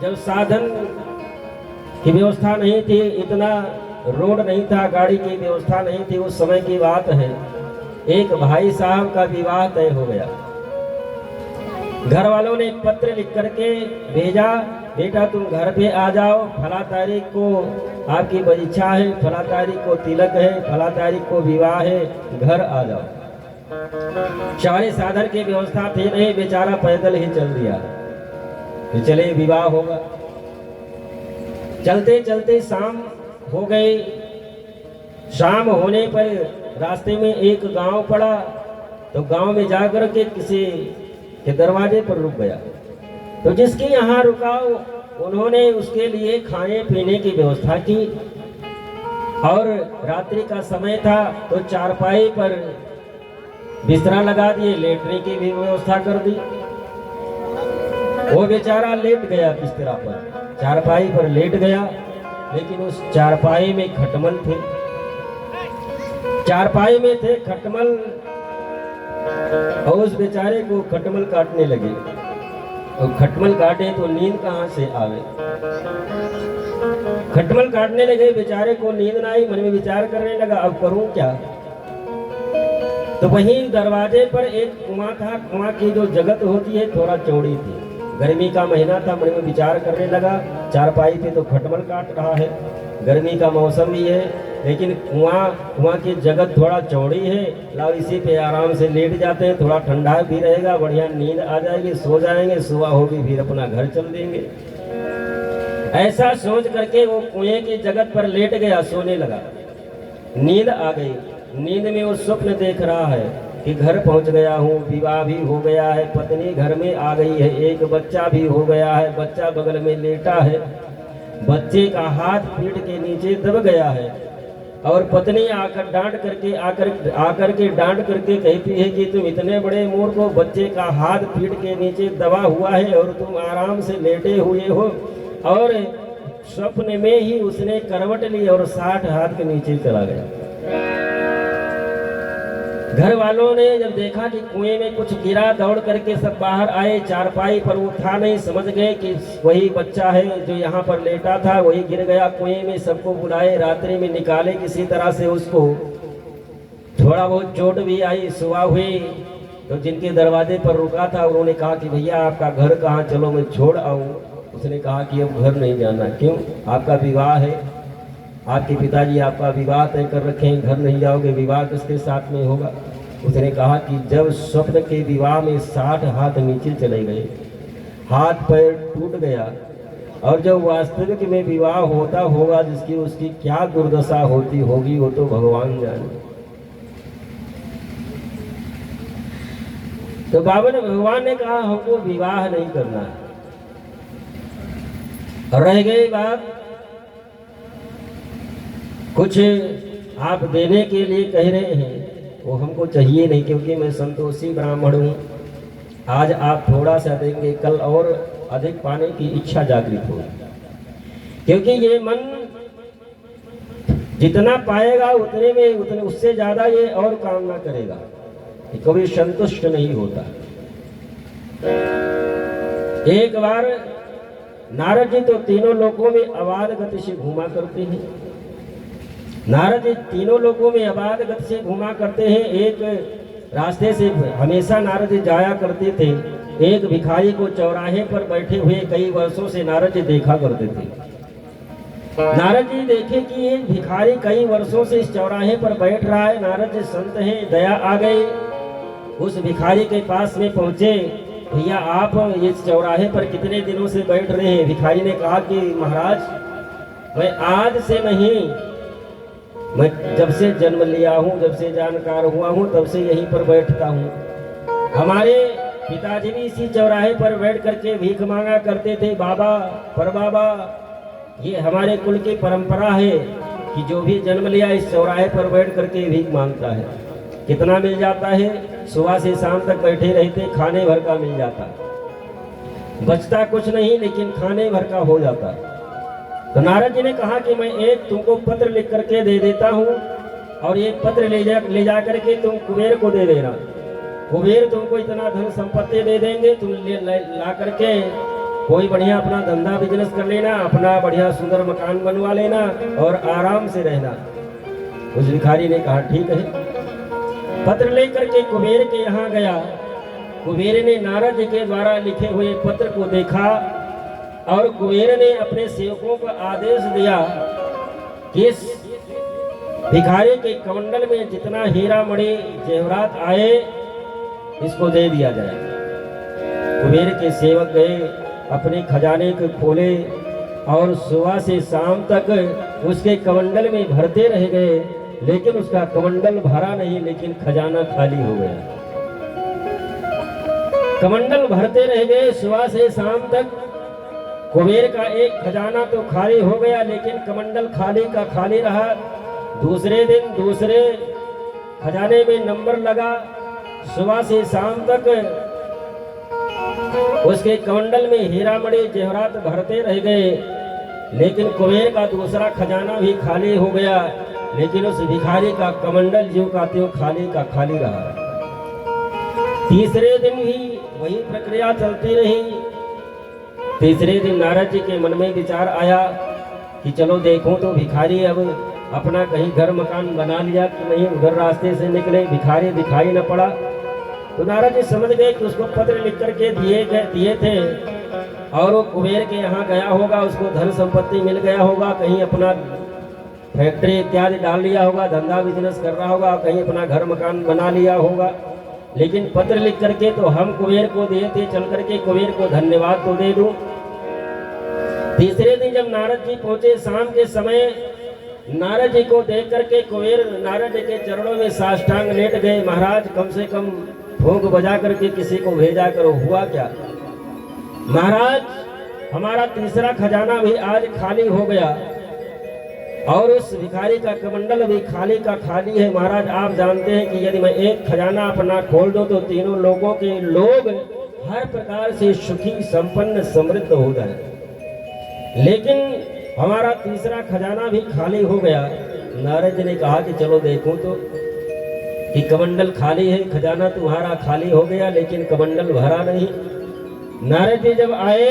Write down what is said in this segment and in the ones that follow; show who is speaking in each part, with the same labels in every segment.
Speaker 1: जब साधन की व्यवस्था नहीं थी, इतना रोड नहीं था, गाड़ी की व्यवस्था नहीं थी, उस समय की बात है। एक भाई साहब का विवाह तय हो गया। घर वालों ने एक पत्र लिख करके भेजा, बेटा तुम घर पे आ जाओ, फला तारीख को आपकी परीक्षा है, फला तारीख को तिलक है, फला तारीख को विवाह है, घर आ जाओ। सारे साधन की व्यवस्था थी नहीं, बेचारा पैदल ही चल दिया कि चले विवाह होगा। चलते चलते शाम हो गई। शाम होने पर रास्ते में एक गांव पड़ा, तो गांव में जाकर के किसी के दरवाजे पर रुक गया। तो जिसके यहाँ रुका उन्होंने उसके लिए खाने पीने की व्यवस्था की, और रात्रि का समय था तो चारपाई पर बिस्तरा लगा दिए, लेटने की भी व्यवस्था कर दी। वो बेचारा लेट गया बिस्तरा पर, चारपाई पर लेट गया, लेकिन उस चारपाई में खटमल थे, चारपाई में थे खटमल, और उस बेचारे को खटमल काटने लगे। और खटमल काटे तो नींद कहाँ से आवे। खटमल काटने लगे, बेचारे को नींद ना आई, मन में विचार करने लगा अब करूं क्या। तो वहीं दरवाजे पर एक कुआं था, कुआं की जो जगत होती है थोड़ा चौड़ी थी, गर्मी का महीना था, मन में विचार करने लगा चारपाई पे तो खटमल काट रहा है, गर्मी का मौसम भी है, लेकिन कुआं की जगत थोड़ा चौड़ी है, लाओ इसी पे आराम से लेट जाते हैं, थोड़ा ठंडा भी रहेगा, बढ़िया नींद आ जाएगी, सो जाएंगे, सुबह होगी फिर अपना घर चल देंगे। ऐसा सोच करके वो कुएं की जगत पर लेट गया, सोने लगा। नींद आ गई। नींद में वो स्वप्न देख रहा है कि घर पहुंच गया हूँ, विवाह भी हो गया है, पत्नी घर में आ गई है, एक बच्चा भी हो गया है, बच्चा बगल में लेटा है, बच्चे का हाथ पीठ के नीचे दब गया है, और पत्नी आकर डांट करके कहती है कि तुम इतने बड़े मूर्ख हो, बच्चे का हाथ पीठ के नीचे दबा हुआ है और तुम आराम से लेटे हुए हो। और स्वप्न में ही उसने करवट ली और 60 हाथ के नीचे चला गया। घर वालों ने जब देखा कि कुएं में कुछ गिरा, दौड़ करके सब बाहर आए, चारपाई पर वो था नहीं, समझ गए कि वही बच्चा है जो यहाँ पर लेटा था, वही गिर गया कुएं में। सबको बुलाए, रात्रि में निकाले किसी तरह से उसको, थोड़ा बहुत चोट भी आई। सुबह हुई तो जिनके दरवाजे पर रुका था उन्होंने कहा कि भैया आपका घर कहाँ, चलो मैं छोड़ आऊँ। उसने कहा कि अब घर नहीं जाना। क्यों? आपका विवाह है, आपके पिताजी आपका विवाह तय कर रखे हैं, घर नहीं जाओगे, विवाह किसके साथ में होगा। उसने कहा कि जब स्वप्न के विवाह में 60 हाथ नीचे चले गए, हाथ पैर टूट गया, और जब वास्तविक में विवाह होता होगा जिसकी उसकी क्या दुर्दशा होती होगी वो तो भगवान जाने। तो भगवान ने कहा हमको विवाह नहीं करना है। रह गई बात, कुछ आप देने के लिए कह रहे हैं, वो हमको चाहिए नहीं, क्योंकि मैं संतोषी ब्राह्मण हूँ। आज आप थोड़ा सा देंगे, कल और अधिक पाने की इच्छा जागृत होगी, क्योंकि ये मन जितना पाएगा उतने में उतने उससे ज्यादा ये और कामना करेगा, कभी संतुष्ट नहीं होता। एक बार नारद जी तो तीनों लोकों में अबाध गति से घूमा करते हैं। नारद जी तीनों लोकों में अबाध गति से घूमा करते हैं। एक रास्ते से हमेशा नारद जी जाया करते थे। एक भिखारी को चौराहे पर बैठे हुए कई वर्षों से नारद जी देखा करते थे। नारद जी देखे कि ये भिखारी कई वर्षों से इस चौराहे पर बैठ रहा है। नारद जी संत हैं, दया आ गई, उस भिखारी के पास में पहुंचे। भैया आप इस चौराहे पर कितने दिनों से बैठ रहे हैं? भिखारी ने कहा कि महाराज मैं आज से नहीं, मैं जब से जन्म लिया हूँ, जब से जानकार हुआ हूँ, तब से यहीं पर बैठता हूँ। हमारे पिताजी भी इसी चौराहे पर बैठ करके भीख मांगा करते थे। बाबा पर बाबा, ये हमारे कुल की परंपरा है कि जो भी जन्म लिया इस चौराहे पर बैठ करके भीख मांगता है। कितना मिल जाता है? सुबह से शाम तक बैठे रहते, खाने भर का मिल जाता, बचता कुछ नहीं, लेकिन खाने भर का हो जाता। तो नारद जी ने कहा कि मैं एक तुमको पत्र लिख करके दे देता हूँ, और ये पत्र ले जा करके तुम कुबेर को दे देना। कुबेर तुमको इतना धन संपत्ति दे देंगे, तुम ला करके कोई बढ़िया अपना धंधा बिजनेस कर लेना, अपना बढ़िया सुंदर मकान बनवा लेना और आराम से रहना। उस भिखारी ने कहा ठीक है। पत्र लेकर के कुबेर के यहाँ गया। कुबेर ने नारद जी के द्वारा लिखे हुए पत्र को देखा और कुबेर ने अपने सेवकों को आदेश दिया कि इस भिखारी के कमंडल में जितना हीरा मणि जेवरात आए इसको दे दिया जाए। कुबेर के सेवक गए, अपने खजाने को खोले और सुबह से शाम तक उसके कमंडल में भरते रह गए, लेकिन उसका कमंडल भरा नहीं, लेकिन खजाना खाली हो गया। कमंडल भरते रह गए सुबह से शाम तक। कुबेर का एक खजाना तो खाली हो गया, लेकिन कमंडल खाली का खाली रहा। दूसरे दिन दूसरे खजाने में नंबर लगा। सुबह से शाम तक उसके कमंडल में हीरा मणि जेवरात भरते रह गए, लेकिन कुबेर का दूसरा खजाना भी खाली हो गया, लेकिन उस भिखारी का कमंडल ज्यों का त्यों खाली का खाली रहा। तीसरे दिन भी वही प्रक्रिया चलती रही। तीसरे दिन नारद जी के मन में विचार आया कि चलो देखूं तो भिखारी अब अपना कहीं घर मकान बना लिया कि नहीं, उधर रास्ते से निकले, भिखारी दिखाई न पड़ा। तो नारद जी समझ गए कि उसको पत्र लिख करके दिए थे और वो कुबेर के यहाँ गया होगा, उसको धन संपत्ति मिल गया होगा, कहीं अपना फैक्ट्री इत्यादि डाल लिया होगा, धंधा बिजनेस कर रहा होगा, कहीं अपना घर मकान बना लिया होगा। लेकिन पत्र लिख करके तो हम कुबेर को दिए थे, चल करके कुबेर को धन्यवाद तो दे दूं। तीसरे दिन जब नारद जी पहुंचे शाम के समय, नारद जी को देख करके कुबेर नारद जी के चरणों में साष्टांग लेट गए। महाराज कम से कम भोग बजा करके किसी को भेजा करो। हुआ क्या महाराज, हमारा तीसरा खजाना भी आज खाली हो गया और उस भिखारी का कमंडल भी खाली का खाली है। महाराज आप जानते हैं कि यदि मैं एक खजाना अपना खोल दूं तो तीनों लोगों के लोग हर प्रकार से सुखी संपन्न समृद्ध हो जाए, लेकिन हमारा तीसरा खजाना भी खाली हो गया। नारद जी ने कहा कि चलो देखूं तो कि कमंडल खाली है, खजाना तुम्हारा खाली हो गया, लेकिन कमंडल भरा नहीं। नारद जी जब आए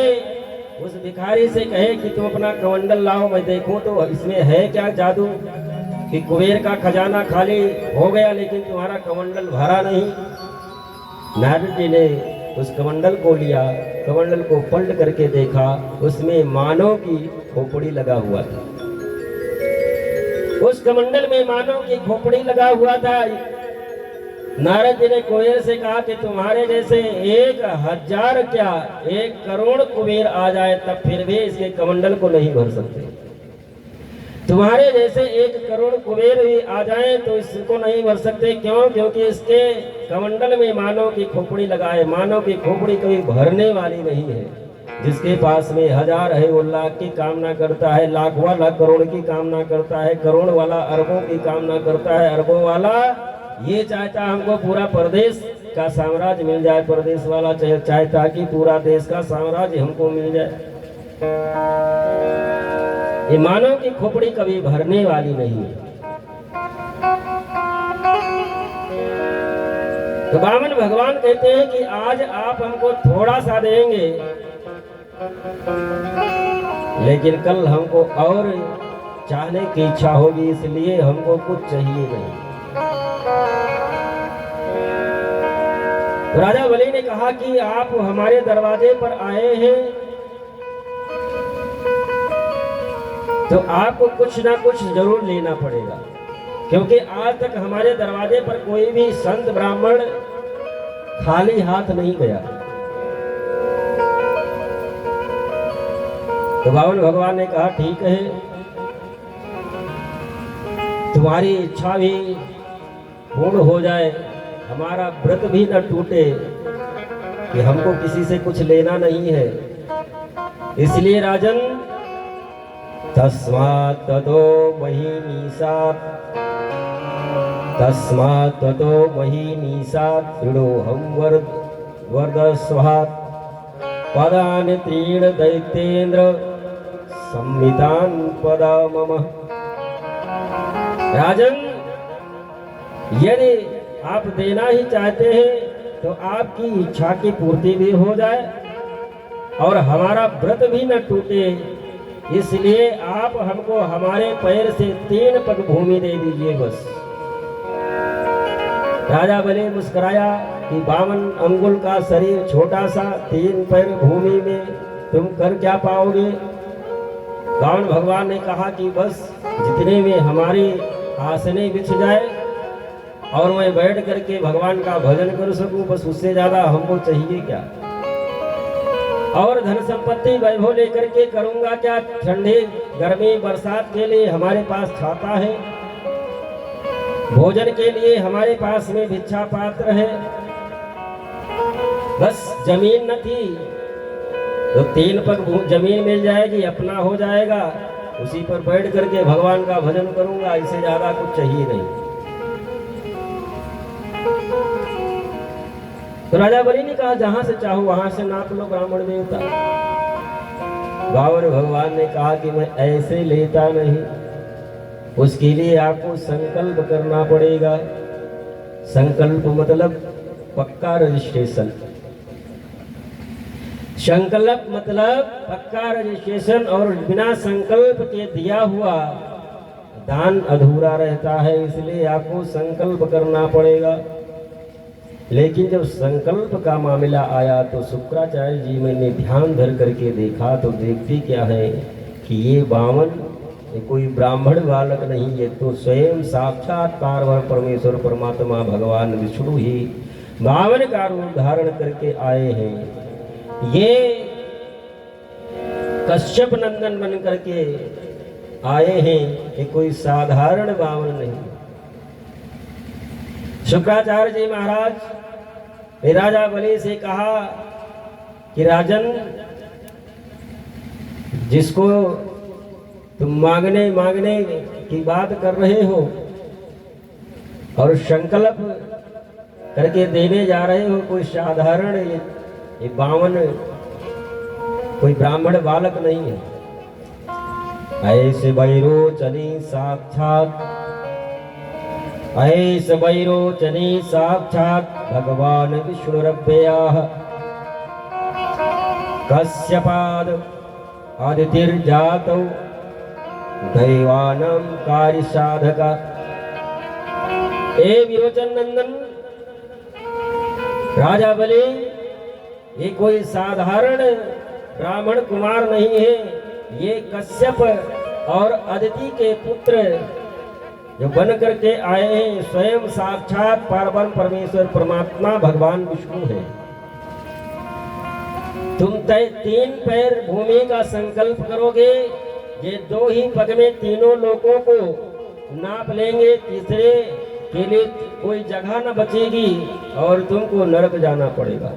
Speaker 1: उस भिखारी से कहे कि तुम अपना कमंडल लाओ, मैं देखूं तो इसमें है क्या जादू कि कुबेर का खजाना खाली हो गया लेकिन तुम्हारा कमंडल भरा नहीं। नारद जी ने उस कमंडल को लिया, कमंडल को पलट करके देखा, उसमें मानव की खोपड़ी लगा हुआ था। उस कमंडल में मानव की खोपड़ी लगा हुआ था। नारद जी ने कुबेर से कहा कि तुम्हारे जैसे 1000 क्या 1 करोड़ कुबेर आ जाए तब फिर भी इसके कमंडल को नहीं भर सकते। तुम्हारे जैसे 1 करोड़ कुबेर भी आ जाए तो इसको नहीं भर सकते। क्यों? क्योंकि इसके कमंडल में मानव की खोपड़ी लगाए। मानव की खोपड़ी कभी भरने वाली नहीं है। जिसके पास में 1000 है वो लाख की कामना करता है, लाख वाला करोड़ की कामना करता है, करोड़ वाला अरबों की कामना करता है, अरबों वाला ये चाहता हमको पूरा प्रदेश का साम्राज्य मिल जाए, प्रदेश वाला चाहता कि पूरा देश का साम्राज्य हमको मिल जाए। ये मानव की खोपड़ी कभी भरने वाली नहीं है। तो वामन भगवान कहते हैं कि आज आप हमको थोड़ा सा देंगे, लेकिन कल हमको और चाहने की इच्छा होगी, इसलिए हमको कुछ चाहिए नहीं। राजा बलि ने कहा कि आप हमारे दरवाजे पर आए हैं तो आपको कुछ ना कुछ जरूर लेना पड़ेगा, क्योंकि आज तक हमारे दरवाजे पर कोई भी संत ब्राह्मण खाली हाथ नहीं गया। तो वामन भगवान ने कहा ठीक है, तुम्हारी इच्छा भी पूर्ण हो जाए, हमारा व्रत भी न टूटे कि हमको किसी से कुछ लेना नहीं है। इसलिए राजन तस्मात् ततो मही नीसात् दृढ़ोऽहं वर्धस्वात् पदानि त्रीण दैत्येन्द्र संमितान् पदा मम। राजन यदि आप देना ही चाहते हैं तो आपकी इच्छा की पूर्ति भी हो जाए और हमारा व्रत भी न टूटे, इसलिए आप हमको हमारे पैर से 3 पग भूमि दे दीजिए बस। राजा बलि मुस्कुराया कि 52 अंगुल का शरीर, छोटा सा, 3 पैर भूमि में तुम कर क्या पाओगे। रावण भगवान ने कहा कि बस जितने में हमारी आसने बिछ जाए और मैं बैठ करके भगवान का भजन कर सकूं, बस उससे ज्यादा हमको चाहिए क्या। और धन संपत्ति वैभव लेकर के करूंगा क्या, ठंडी गर्मी बरसात के लिए हमारे पास छाता है, भोजन के लिए हमारे पास में भिक्षा पात्र है, बस जमीन न थी तो 3 पग जमीन मिल जाएगी, अपना हो जाएगा, उसी पर बैठ करके भगवान का भजन करूंगा, इससे ज्यादा कुछ चाहिए नहीं। तो राजा बलि ने कहा जहां से चाहो वहां से नाप लो ब्राह्मण देवता। रावण भगवान ने कहा कि मैं ऐसे लेता नहीं, उसके लिए आपको संकल्प करना पड़ेगा। संकल्प मतलब पक्का रजिस्ट्रेशन, संकल्प मतलब पक्का रजिस्ट्रेशन, और बिना संकल्प के दिया हुआ दान अधूरा रहता है, इसलिए आपको संकल्प करना पड़ेगा। लेकिन जब संकल्प का मामला आया तो शुक्राचार्य जी मैंने ध्यान धर करके देखा तो देखते क्या है कि ये 52 ये कोई ब्राह्मण बालक नहीं, ये तो स्वयं साक्षात पार्वती परमेश्वर परमात्मा भगवान विष्णु ही 52 का रूप धारण करके आए हैं। ये कश्यप नंदन बन करके आए हैं, ये कोई साधारण 52 नहीं। शुक्राचार्य जी महाराज ने राजा बलि से कहा कि राजन, जिसको तुम मांगने की बात कर रहे हो और संकल्प करके देने जा रहे हो, कोई साधारण ये 52 कोई ब्राह्मण बालक नहीं है। ऐसे वैरोचनी साक्षात, ऐसे वैरोचनी साक्षात भगवान विष्णुरव्ययः कश्यपाद आदितिर्जातौ दैवानां कार्य साधका। ए विरोचन नंदन राजा बलि, ये कोई साधारण ब्राह्मण कुमार नहीं है, ये कश्यप और अदिति के पुत्र जो बन करके आए हैं, स्वयं साक्षात पार्वती परमेश्वर परमात्मा भगवान विष्णु है। तुम 3 पैर भूमि का संकल्प करोगे, ये 2 ही पग में तीनों लोगों को नाप लेंगे, तीसरे के लिए कोई जगह न बचेगी और तुमको नरक जाना पड़ेगा।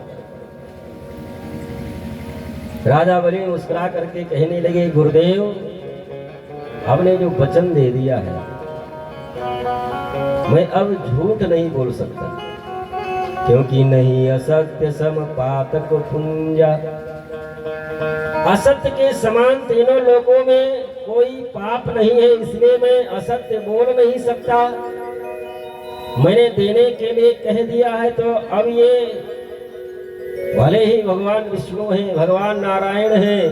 Speaker 1: राजा बलि मुस्कुरा करके कहने लगे, गुरुदेव हमने जो वचन दे दिया है, मैं अब झूठ नहीं बोल सकता, क्योंकि नहीं असत्य सम पातक पुंजा। असत्य के समान तीनों लोगों में कोई पाप नहीं है, इसलिए मैं असत्य बोल नहीं सकता। मैंने देने के लिए कह दिया है, तो अब ये भले ही भगवान विष्णु हैं, भगवान नारायण हैं,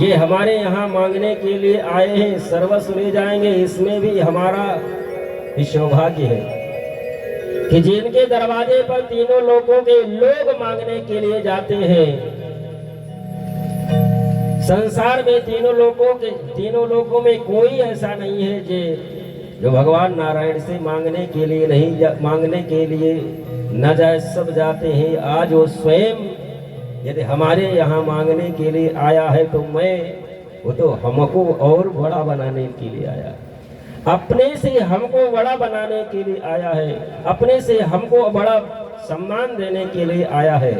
Speaker 1: ये हमारे यहाँ मांगने के लिए आए हैं, सर्वस्व ले जाएंगे, इसमें भी हमारा सौभाग्य है कि जिनके दरवाजे पर तीनों लोगों के लोग मांगने के लिए जाते हैं। संसार में तीनों लोगों में कोई ऐसा नहीं है जो भगवान नारायण से मांगने के लिए मांगने के लिए न जाए, सब जाते हैं। आज वो स्वयं यदि हमारे यहाँ मांगने के लिए आया है तो वो तो हमको और बड़ा बनाने के लिए आया, अपने से हमको बड़ा बनाने के लिए आया है, अपने से हमको बड़ा सम्मान देने के लिए आया है।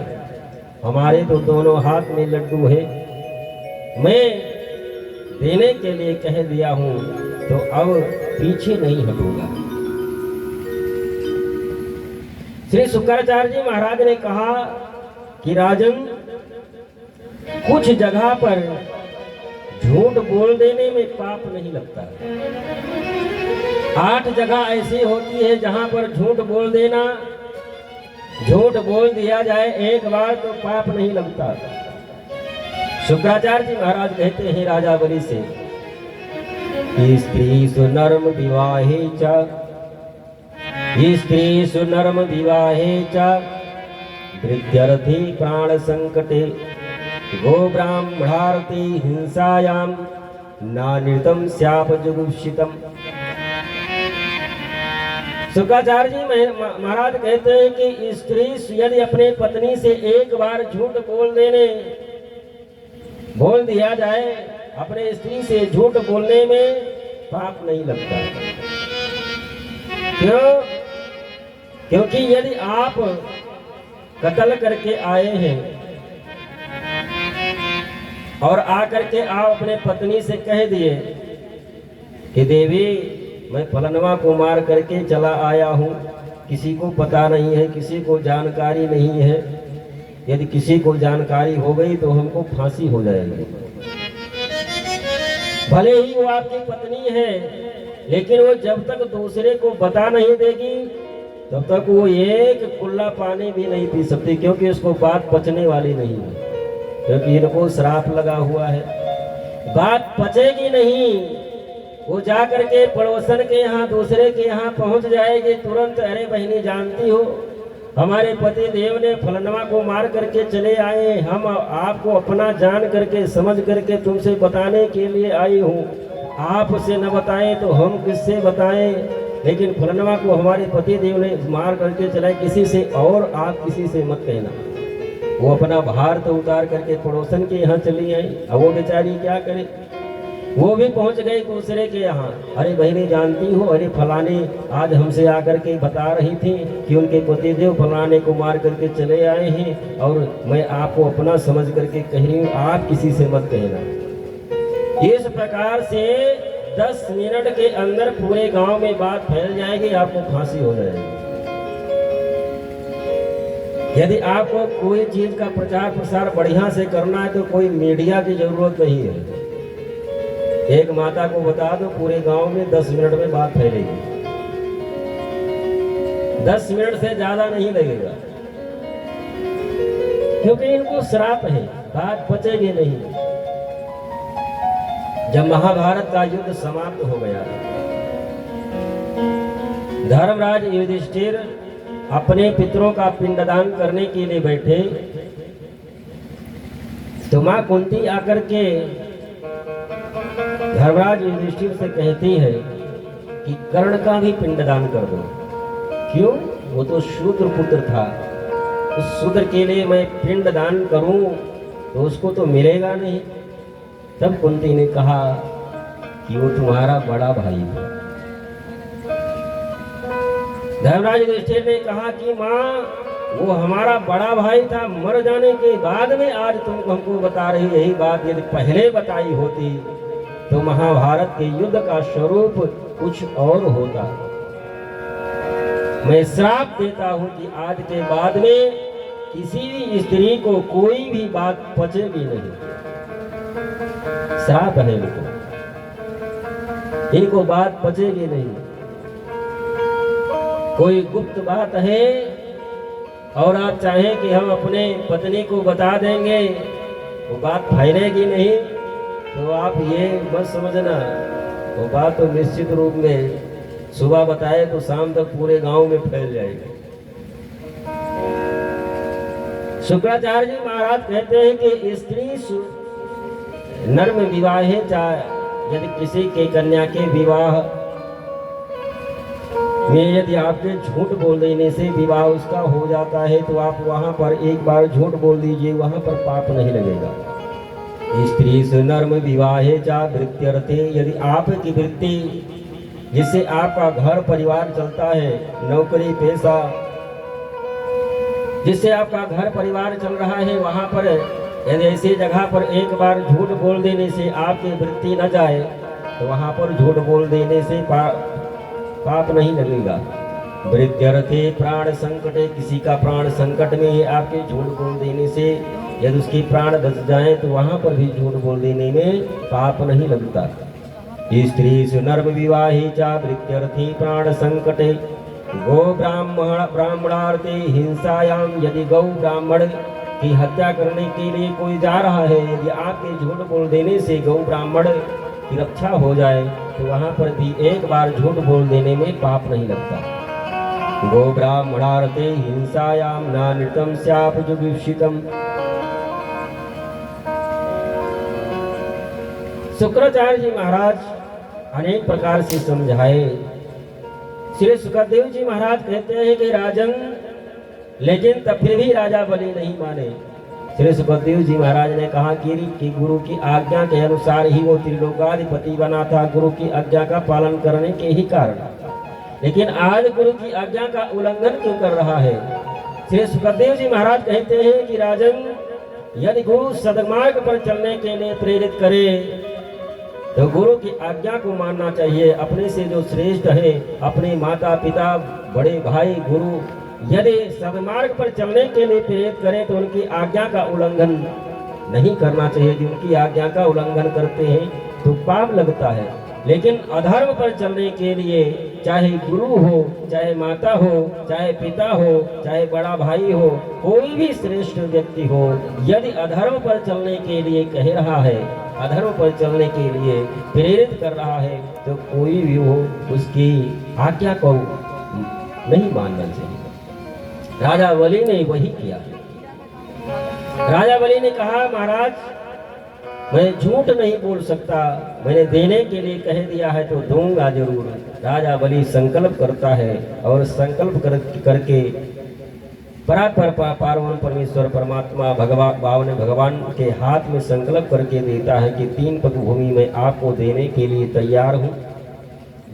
Speaker 1: हमारे तो दोनों हाथ में लड्डू है, मैं देने के लिए कह दिया हूं, तो अब पीछे नहीं हटूंगा। श्री शुक्राचार्य जी महाराज ने कहा कि राजन, कुछ जगह पर झूठ बोल देने में पाप नहीं लगता। 8 जगह ऐसी होती है जहां पर झूठ बोल दिया जाए एक बार तो पाप नहीं लगता। शुक्राचार्य जी महाराज कहते हैं राजा बलि से कि स्त्री सुनर्म विवाहे च, स्त्री सुनर्म विवाहे च वृद्ध्यर्थे प्राण संकटे गो ब्राह्मणार्थे हिंसायां नानृतम स्याप जुगुप्सितम। शुक्राचार्य जी महाराज कहते हैं कि स्त्री यदि अपने पत्नी से एक बार झूठ बोल दिया जाए, अपने स्त्री से झूठ बोलने में पाप नहीं लगता। क्यों? क्योंकि यदि आप कत्ल करके आए हैं और आकर के आप अपने पत्नी से कह दिए कि देवी मैं फलनवा को मार करके चला आया हूँ, किसी को पता नहीं है, किसी को जानकारी नहीं है, यदि किसी को जानकारी हो गई तो हमको फांसी हो जाएगी। भले ही वो आपकी पत्नी है, लेकिन वो जब तक दूसरे को बता नहीं देगी तब तक वो एक कुल्ला पानी भी नहीं पी सकती, क्योंकि उसको बात पचने वाली नहीं है, क्योंकि इनको श्राप लगा हुआ है। बात पचेगी नहीं, वो जा करके पड़ोसन के यहाँ दूसरे के यहाँ पहुंच जाएगी तुरंत। अरे बहनी जानती हो हमारे पति देव ने फलनवा को मार करके चले आए, हम आपको अपना जान करके समझ करके तुमसे बताने के लिए आई हूँ, आपसे न बताएं तो हम किससे बताएं, लेकिन फलनवा को हमारे पति देव ने मार करके चलाए किसी से, और आप किसी से मत कहना। वो अपना भार तो उतार करके पड़ोसन के यहाँ चली आई। अब वो बेचारी क्या करे, वो भी पहुंच गई दूसरे के यहाँ। अरे बहनी जानती हो, अरे फलाने आज हमसे आकर के बता रही थी कि उनके पतिदेव फलाने को मार करके चले आए हैं, और मैं आपको अपना समझ करके कह रही हूँ, आप किसी से मत कहना। इस प्रकार से 10 मिनट के अंदर पूरे गांव में बात फैल जाएगी, आपको फांसी हो जाएगी। यदि आपको कोई चीज का प्रचार प्रसार बढ़िया से करना है तो कोई मीडिया की जरूरत नहीं है। एक माता को बता दो पूरे गांव में 10 मिनट में बात फैलेगी। 10 मिनट से ज्यादा नहीं लगेगा, क्योंकि इनको श्राप है, बात बचेगी नहीं। जब महाभारत का युद्ध समाप्त हो गया, धर्मराज युधिष्ठिर अपने पितरों का पिंडदान करने के लिए बैठे तो मां कुंती आकर के धर्मराज युधिष्ठिर से कहती है कि कर्ण का भी पिंडदान कर दो। क्यों? वो तो शूद्र पुत्र था, उस शूद्र के लिए मैं पिंडदान करूं तो उसको तो मिलेगा नहीं। तब कुंती ने कहा कि वो तुम्हारा बड़ा भाई है। धर्मराज युधिष्ठिर ने कहा कि माँ वो हमारा बड़ा भाई था, मर जाने के बाद में आज तुम हमको बता रही यही बात, यदि पहले बताई होती तो महाभारत के युद्ध का स्वरूप कुछ और होता। मैं श्राप देता हूं कि आज के बाद में किसी भी स्त्री को कोई भी बात पचेगी नहीं। श्राप है इनको बात पचेगी नहीं। कोई गुप्त बात है और आप चाहें कि हम अपने पत्नी को बता देंगे, वो बात फैलेगी नहीं, तो आप ये मत समझना, वो बात तो निश्चित रूप में सुबह बताए तो शाम तक पूरे गांव में फैल जाएगी। शुक्राचार्य जी महाराज कहते हैं कि स्त्री नर्म विवाहे चाहे, यदि किसी के कन्या के विवाह में यदि आपके झूठ बोल देने से विवाह उसका हो जाता है तो आप वहां पर एक बार झूठ बोल दीजिए, वहां पर पाप नहीं लगेगा। स्त्री से नर्म विवाहे चा वृत्त्यर्थे, यदि आपकी वृत्ति जिससे आपका घर परिवार चलता है, नौकरी पेशा जिससे आपका घर परिवार चल रहा है, वहां पर यदि ऐसी जगह पर एक बार झूठ बोल देने से आपकी वृत्ति न जाए तो वहां पर झूठ बोल देने से पाप नहीं लगेगा। वृत्त्यर्थे प्राण संकटे, किसी का प्राण संकट में है, आपके झूठ बोल देने से यदि उसकी प्राण बच जाए तो वहां पर भी झूठ बोल देने में पाप नहीं लगता। स्त्री से नर्म विवाहे चा वृत्त्यर्थे प्राण संकटे गो ब्राह्मणार्थे हिंसायाम, यदि गौ ब्राह्मण की हत्या करने के लिए कोई जा रहा है, यदि आपके झूठ बोल देने से गौ ब्राह्मण की रक्षा हो जाए तो वहां पर भी एक बार झूठ बोल देने में पाप नहीं लगता। गो ब्राह्मणार्थे हिंसायाम ना नृतम स्याप जुगुप्सितम। शुक्राचार्य जी महाराज अनेक प्रकार से समझाए। श्री सुखदेव जी महाराज कहते हैं कि राजन, लेकिन तब फिर भी राजा बलि नहीं माने। श्री सुखदेव जी महाराज ने कहा कि गुरु की आज्ञा के अनुसार ही वो त्रिलोकाधिपति बना था, गुरु की आज्ञा का पालन करने के ही कारण। लेकिन आज गुरु की आज्ञा का उल्लंघन क्यों कर रहा है? श्री सुखदेव जी महाराज कहते हैं कि राजन, यदि गुरु सदमार्ग पर चलने के लिए प्रेरित करे तो गुरु की आज्ञा को मानना चाहिए। अपने से जो श्रेष्ठ है, अपने माता पिता, बड़े भाई, गुरु यदि सदमार्ग पर चलने के लिए प्रेरित करें तो उनकी आज्ञा का उल्लंघन नहीं करना चाहिए। यदि उनकी आज्ञा का उल्लंघन करते हैं तो पाप लगता है। लेकिन अधर्म पर चलने के लिए चाहे गुरु हो, चाहे माता हो, चाहे पिता हो, चाहे बड़ा भाई हो, कोई भी श्रेष्ठ व्यक्ति हो, यदि अधर्म पर चलने के लिए कह रहा है, अधर्म पर चलने के लिए प्रेरित कर रहा है, तो कोई भी हो उसकी आज्ञा को नहीं मानना चाहिए। राजा बलि ने वही किया। राजा बलि ने कहा, महाराज मैं झूठ नहीं बोल सकता, मैंने देने के लिए कह दिया है तो दूंगा जरूर। राजा बलि संकल्प करता है और संकल्प करके परात्पर पार्वण परमेश्वर परमात्मा भगवान के हाथ में संकल्प करके देता है कि 3 पग भूमि में आपको देने के लिए तैयार हूँ।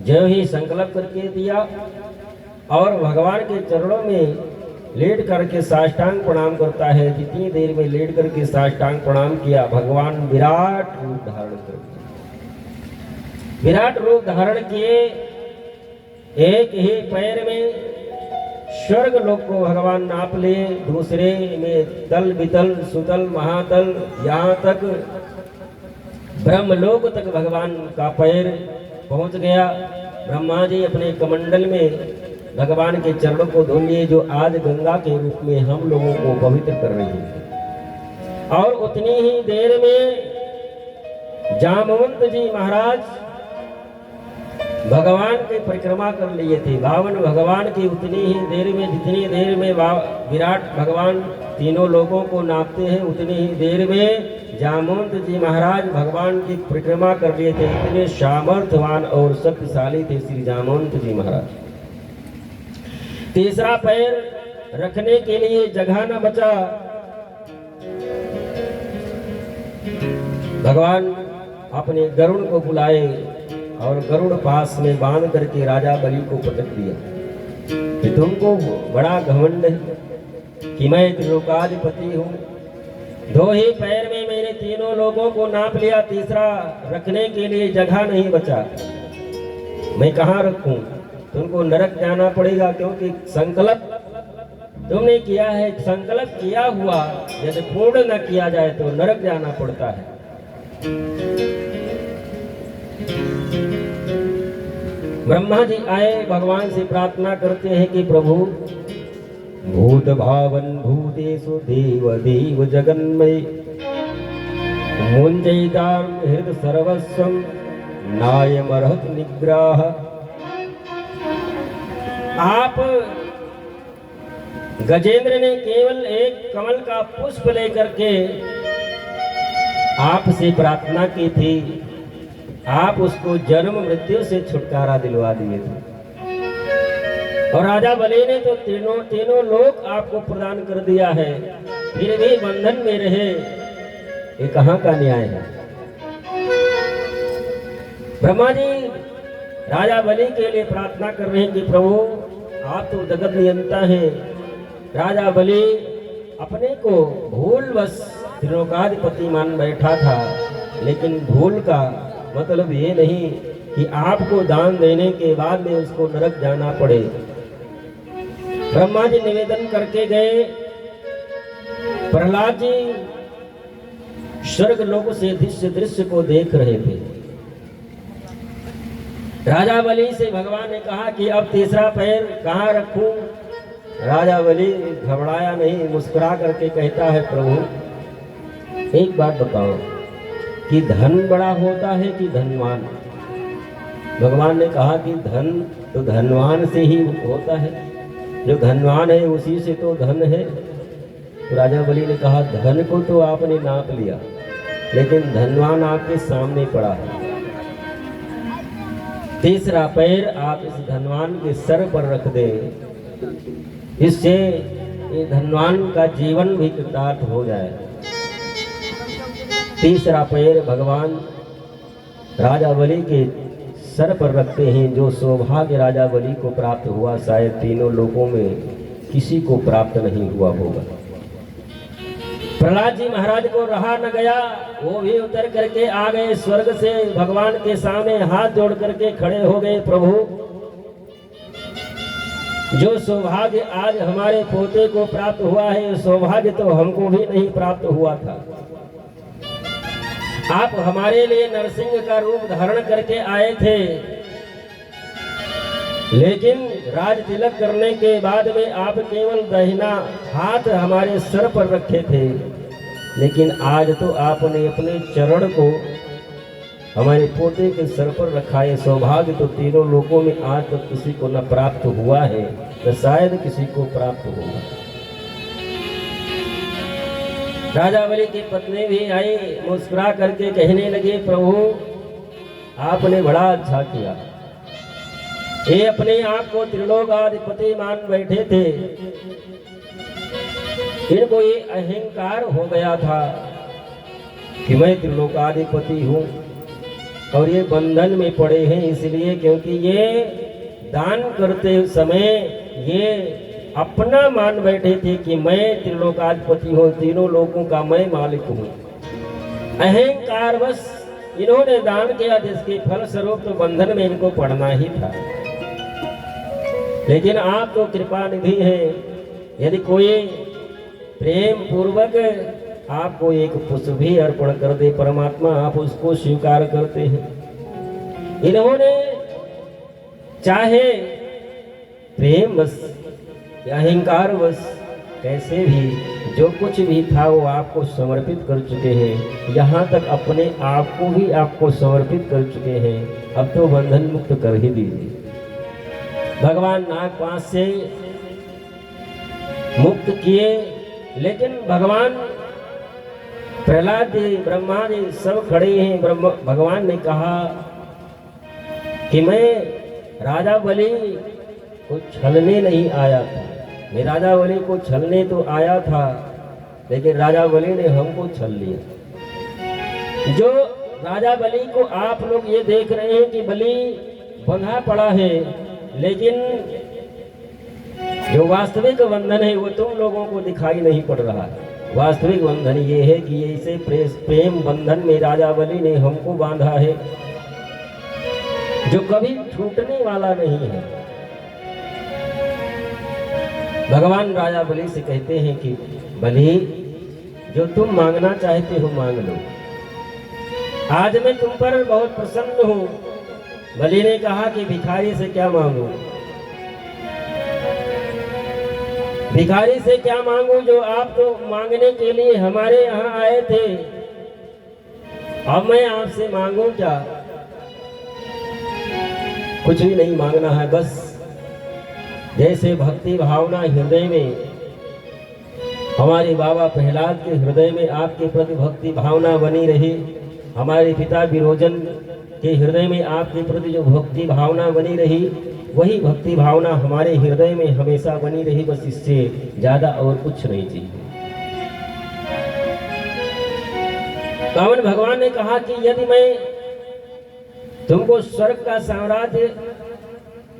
Speaker 1: जो ही संकल्प करके दिया और भगवान के चरणों में लेट करके साष्टांग प्रणाम करता है। जितनी देर में लेट करके साष्टांग प्रणाम किया, भगवान विराट रूप धारण कर दिया। विराट रूप धारण किए, एक ही पैर में स्वर्ग लोक को भगवान नाप लिए, दूसरे में तल वितल सुतल महातल, यहाँ तक ब्रह्मलोक तक भगवान का पैर पहुंच गया। ब्रह्मा जी अपने कमंडल में भगवान के चरणों को धो लिए, जो आज गंगा के रूप में हम लोगों को पवित्र कर रही है। और उतनी ही देर में जामवंत जी महाराज भगवान की परिक्रमा कर लिए थे। 52 भगवान की उतनी ही देर में, जितनी देर में विराट भगवान तीनों लोगों को नापते हैं, उतनी ही देर में जामवंत जी महाराज भगवान की परिक्रमा कर लिए थे। इतने सामर्थ्यवान और शक्तिशाली थे श्री जामवंत जी महाराज। तीसरा पैर रखने के लिए जगह न बचा। भगवान अपने गरुड़ को बुलाए और गरुड़ पास में बांध करके राजा बलि को पटक दिया कि तुमको बड़ा घमंड है कि मैं त्रिलोकाधिपति हूँ। 2 ही पैर में मैंने तीनों लोगों को नाप लिया, तीसरा रखने के लिए जगह नहीं बचा। मैं कहाँ रखूं? तुमको नरक जाना पड़ेगा, क्योंकि संकल्प तुमने किया है। संकल्प किया हुआ यदि पूर्ण न किया जाए तो नरक जाना पड़ता है। ब्रह्मा जी आए, भगवान से प्रार्थना करते हैं कि प्रभु भूत भावन भूतेषु देव देव जगन्मय मुंजयितां हृद सर्वस्वं नायमर्हत निग्रह। आप गजेंद्र ने केवल एक कमल का पुष्प लेकर के आपसे प्रार्थना की थी, आप उसको जन्म मृत्यु से छुटकारा दिलवा दिए थे। और राजा बलि ने तो तीनों लोक आपको प्रदान कर दिया है, फिर भी बंधन में रहे। ये कहाँ का न्याय है? ब्रह्मा जी राजा बलि के लिए प्रार्थना कर रहे हैं कि प्रभु आप तो जगत नियंता हैं। राजा बलि अपने को भूलवश त्रिलोकाधिपति मान बैठा था, लेकिन भूल का मतलब ये नहीं कि आपको दान देने के बाद में उसको नरक जाना पड़े। ब्रह्मा जी निवेदन करके गए। प्रहलाद जी स्वर्ग लोक से दृश्य को देख रहे थे। राजा बलि से भगवान ने कहा कि अब तीसरा पैर कहाँ रखूं? राजा बलि घबराया नहीं, मुस्कुरा करके कहता है प्रभु एक बात बताओ कि धन बड़ा होता है कि धनवान? भगवान ने कहा कि धन तो धनवान से ही होता है, जो धनवान है उसी से तो धन है। तो राजा बलि ने कहा धन को तो आपने नाप लिया, लेकिन धनवान आपके सामने पड़ा है। तीसरा पैर आप इस धनवान के सर पर रख दें, इससे ये धनवान का जीवन भी कृतार्थ हो जाए। तीसरा पैर भगवान राजा बलि के सर पर रखते हैं। जो सौभाग्य राजा बलि को प्राप्त हुआ शायद तीनों लोगों में किसी को प्राप्त नहीं हुआ होगा। प्रहलाद जी महाराज को रहा न गया, वो भी उतर करके आ गए स्वर्ग से, भगवान के सामने हाथ जोड़ करके खड़े हो गए। प्रभु, जो सौभाग्य आज हमारे पोते को प्राप्त हुआ है, सौभाग्य तो हमको भी नहीं प्राप्त हुआ था। आप हमारे लिए नरसिंह का रूप धारण करके आए थे, लेकिन राज तिलक करने के बाद में आप केवल दाहिना हाथ हमारे सर पर रखे थे, लेकिन आज तो आपने अपने चरण को हमारे पोते के सर पर रखा है। सौभाग्य तो तीनों लोगों में आज तक तो किसी को न प्राप्त हुआ है, तो शायद किसी को प्राप्त होगा। राजा बलि की पत्नी भी आई, मुस्कुरा करके कहने लगे प्रभु आपने बड़ा अच्छा किया। ये अपने आप को त्रिलोकाधिपति मान बैठे थे, इनको ये अहंकार हो गया था कि मैं त्रिलोकाधिपति हूँ, और ये बंधन में पड़े हैं इसलिए क्योंकि ये दान करते समय ये अपना मान बैठे थे कि मैं त्रिलोकाधिपति हूँ, तीनों लोगों का मैं मालिक हूँ। अहंकार बस इन्होंने दान किया, जिसके फल स्वरूप तो बंधन में इनको पड़ना ही था। लेकिन आप तो कृपा निधि हैं, यदि कोई प्रेम पूर्वक आपको एक पुष्प भी अर्पण कर दे परमात्मा, आप उसको स्वीकार करते हैं। इन्होंने चाहे प्रेम बस या अहंकार बस कैसे भी जो कुछ भी था वो आपको समर्पित कर चुके हैं, यहाँ तक अपने आप को भी आपको समर्पित कर चुके हैं। अब तो बंधन मुक्त कर ही दीजिए। भगवान नागपाश से मुक्त किए, लेकिन भगवान प्रहलाद जी ब्रह्मा जी सब खड़े हैं। भगवान ने कहा कि मैं राजा बलि को छलने नहीं आया था, मैं राजा बलि को छलने तो आया था, लेकिन राजा बलि ने हमको छल लिया। जो राजा बलि को आप लोग ये देख रहे हैं कि बलि बंधा पड़ा है, लेकिन जो वास्तविक बंधन है वो तुम लोगों को दिखाई नहीं पड़ रहा है। वास्तविक बंधन ये है कि ऐसे प्रेम बंधन में राजा बलि ने हमको बांधा है, जो कभी छूटने वाला नहीं है। भगवान राजा बलि से कहते हैं कि बलि जो तुम मांगना चाहते हो मांग लो, आज मैं तुम पर बहुत प्रसन्न हूँ। बलि ने कहा कि भिखारी से क्या मांगू, भिखारी से क्या मांगू, जो आप तो मांगने के लिए हमारे यहाँ आए थे, अब मैं आपसे मांगू क्या? कुछ भी नहीं मांगना है, बस जैसे भक्ति भावना हृदय में हमारे बाबा प्रहलाद के हृदय में आपके प्रति भक्ति भावना बनी रही, हमारे पिता विरोचन के हृदय में आपके प्रति जो भक्ति भावना बनी रही, वही भक्ति भावना हमारे हृदय में हमेशा बनी रही। बस इससे ज्यादा और कुछ नहीं चाहिए। कामन भगवान ने कहा कि यदि मैं तुमको स्वर्ग का साम्राज्य,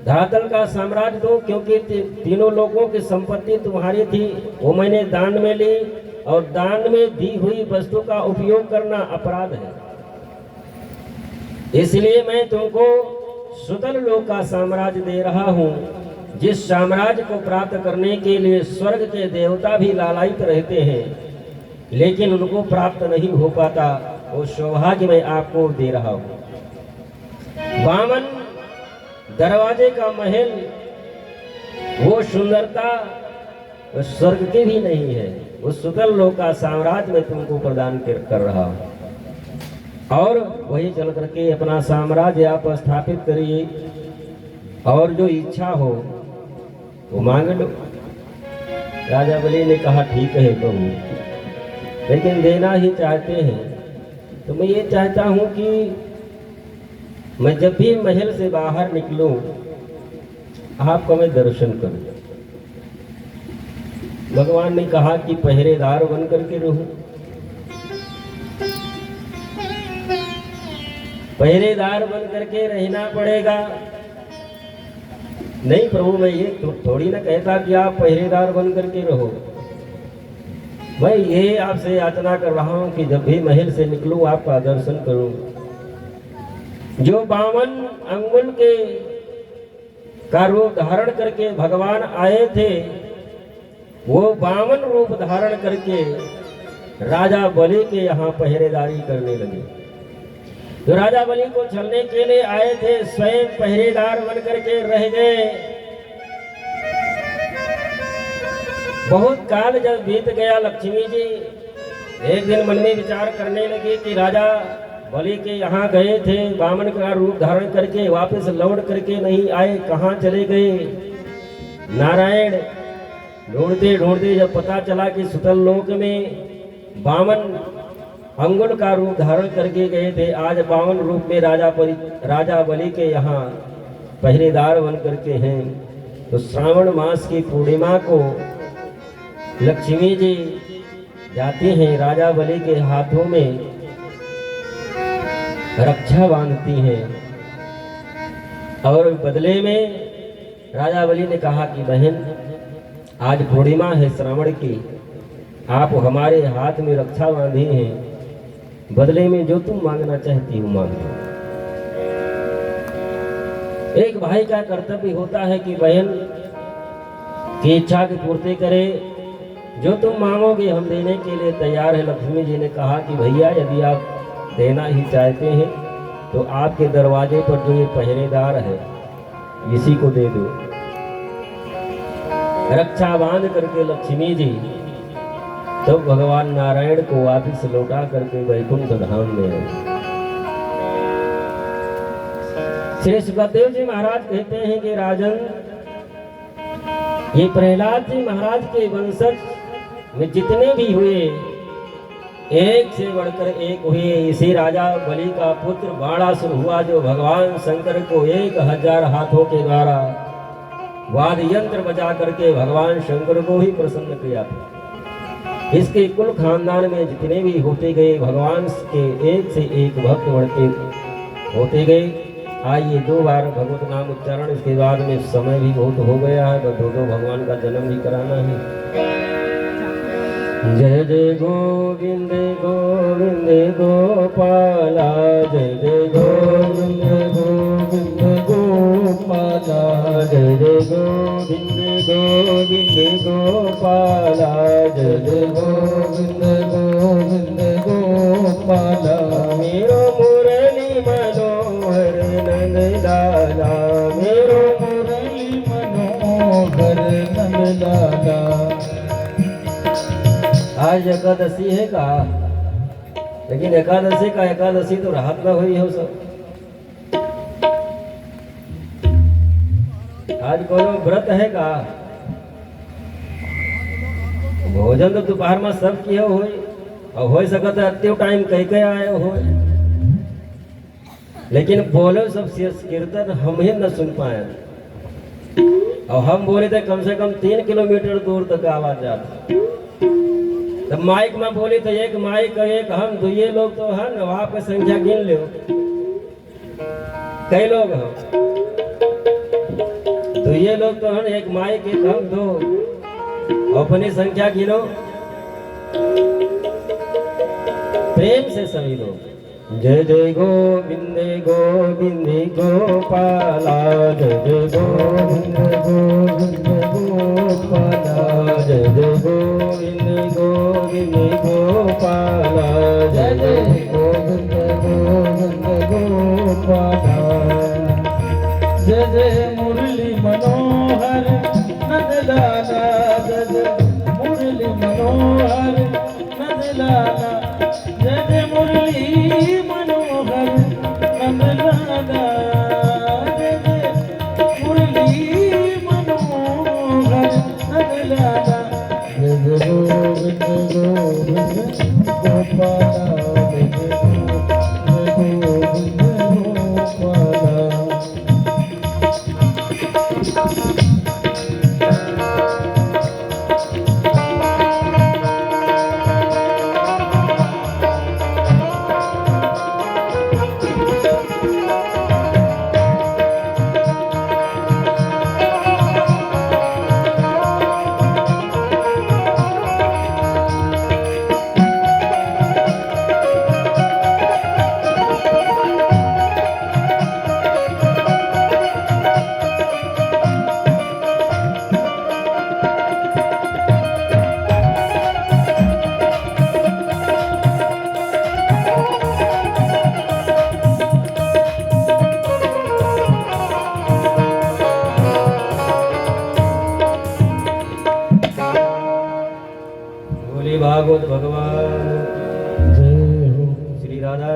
Speaker 1: धरातल का साम्राज्य दूं, क्योंकि तीनों लोगों की संपत्ति तुम्हारी थी, वो मैंने दान में ली, और दान में दी हुई वस्तु का उपयोग करना अपराध है, इसलिए मैं तुमको सुतल लोक का साम्राज्य दे रहा हूँ, जिस साम्राज्य को प्राप्त करने के लिए स्वर्ग के देवता भी लालायित रहते हैं, लेकिन उनको प्राप्त नहीं हो पाता, वो सौभाग्य मैं आपको दे रहा हूँ। बामन दरवाजे का महल, वो सुंदरता वो स्वर्ग की भी नहीं है, वो सुतल लोक का साम्राज्य में तुमको प्रदान कर रहा हूं, और वही चल करके अपना साम्राज्य आप स्थापित करिए, और जो इच्छा हो वो मांग लो। राजा बलि ने कहा ठीक है बहू, लेकिन देना ही चाहते हैं तो मैं ये चाहता हूं कि मैं जब भी महल से बाहर निकलूं आपका मैं दर्शन करूं। भगवान ने कहा कि पहरेदार बन करके रहूं। पहरेदार बन करके रहना पड़ेगा। नहीं प्रभु, मैं ये थोड़ी ना कहता कि आप पहरेदार बन करके रहो। मैं ये आपसे याचना कर रहा हूं कि जब भी महल से निकलूं आपका दर्शन करूं। जो 52 अंगुल के का रूप धारण करके भगवान आए थे, वो 52 रूप धारण करके राजा बलि के यहाँ पहरेदारी करने लगे। जो राजा बलि को छलने के लिए आए थे स्वयं पहरेदार बन करके रह गए। बहुत काल जब बीत गया, लक्ष्मी जी एक दिन मन में विचार करने लगे कि राजा बलि के यहाँ गए थे, वामन का रूप धारण करके वापस लौट करके नहीं आए, कहाँ चले गए। नारायण ढूंढते ढूंढते जब पता चला कि सुतल लोक में 52 अंगुल का रूप धारण करके गए थे, आज 52 रूप में राजा बलि के यहाँ पहरेदार बन करके हैं। तो श्रावण मास की पूर्णिमा को लक्ष्मी जी जाती हैं, राजा बलि के हाथों में रक्षा बांधती हैं, और बदले में राजा बलि ने कहा कि बहन आज पूर्णिमा है श्रावण की, आप हमारे हाथ में रक्षा बांधी हैं, बदले में जो तुम मांगना चाहती हो मांग लो। एक भाई का कर्तव्य होता है कि बहन की इच्छा की पूर्ति करे, जो तुम मांगोगे हम देने के लिए तैयार है। लक्ष्मी जी ने कहा कि भैया यदि आप देना ही चाहते हैं तो आपके दरवाजे पर जो ये पहरेदार है इसी को दे दो। रक्षा बांध करके लक्ष्मी जी तब भगवान नारायण को वापिस लौटा करके वैकुंठ धाम में आए। श्री सुखदेव जी महाराज कहते हैं कि राजन, ये प्रहलाद जी महाराज के वंशज में जितने भी हुए एक से बढ़कर एक हुए। इसी राजा बलि का पुत्र बाणासुर हुआ, जो भगवान शंकर को 1000 हाथों के द्वारा वाद यंत्र बजा करके भगवान शंकर को ही प्रसन्न किया था। इसके कुल खानदान में जितने भी होते गए भगवान के एक से एक भक्त बढ़ते होते गए। आइए 2 बार भगवत नाम उच्चारण, इसके बाद में समय भी बहुत हो गया है, तो 2 भगवान का जन्म भी कराना है। जय जय गोविंद गोविंद गोपाला, जय जय गोविंद गोविंद गोपाला, जय जय गोविंद गोविंद गोपाला, जय जय गोविंद गोविंद गोपाला। मेरो मुरली मनोहर नंदलाला, मेरो मुरली मनोहर नंदलाला। आज एकादशी है का, लेकिन एकादशी तो राहत ना हुई हो सब। आज कोनो व्रत है का, भोजन तो दोपहर में सब किए हो, और हो सकता है अत्यो टाइम कह आए हो, लेकिन बोले सब कीर्तन हम ही न सुन पाए। और हम बोले थे कम से कम 3 किलोमीटर दूर तक आवाज जाता। तब माइक में बोली तो एक माइक एक हम 2 लोग तो है न, आपकी संख्या गिन लो कई लोग हम 2 लोग तो हैं, एक माइक एक हम 2, अपनी संख्या गिनो प्रेम से सभी लोग। जय जय गोविंद गोविंद गोपाला, जय जय गोविंद गोविंद गोपाला, जय जय गोविंद गोविंद गोपाला, जय जय गोविंद गोविंद गोपाला। जय जय मुरली मनोहर नंदलाला, जय जय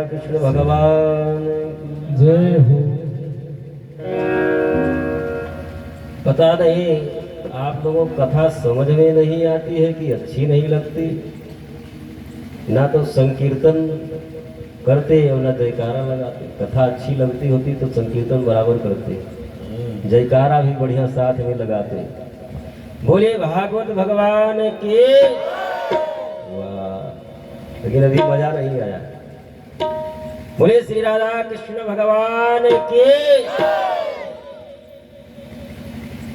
Speaker 1: कृष्ण भगवान की
Speaker 2: जय हो।
Speaker 1: पता नहीं आप लोगों को कथा समझ में नहीं आती है कि अच्छी नहीं लगती। ना तो संकीर्तन करते और ना जयकारा लगाते। कथा अच्छी लगती होती तो संकीर्तन बराबर करते, जयकारा भी बढ़िया साथ में लगाते। बोले भागवत भगवान के। वाह, लेकिन अभी मजा नहीं आया। बोले श्री राधा कृष्ण भगवान के।